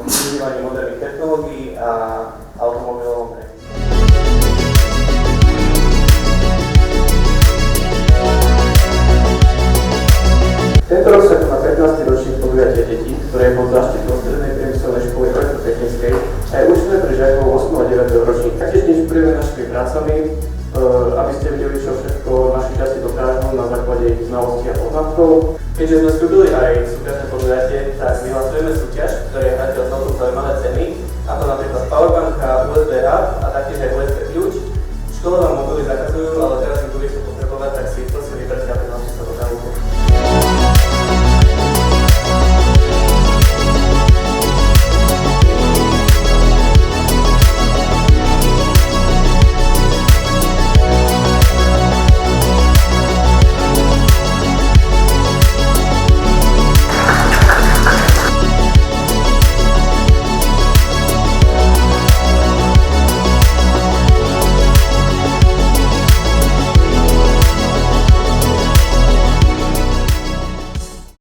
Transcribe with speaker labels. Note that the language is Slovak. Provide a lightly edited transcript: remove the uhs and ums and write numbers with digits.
Speaker 1: využívaní moderných technológií a automobilovom trhu. Tento rok sa koná 15. ročník podujatia detí, ktoré je pod záštitou Strednej priemyselnej školy elektrotechnickej a je určené pre žiakov 8. a 9. ročník. Taktiež inšpirujeme našimi prácami, aby ste videli, čo všetko naši žiaci dokážu na základe ich znalostí a poznatkov. Keďže sme slúbili aj súťažné podujatie, tak vyhlasujeme súťaž, ktoré hráte o celkom zaujímavé ceny, ako napríklad powerbanka, USB hub a taktiež aj USB kľúč. Škola vám mobily zakazujú, ale teraz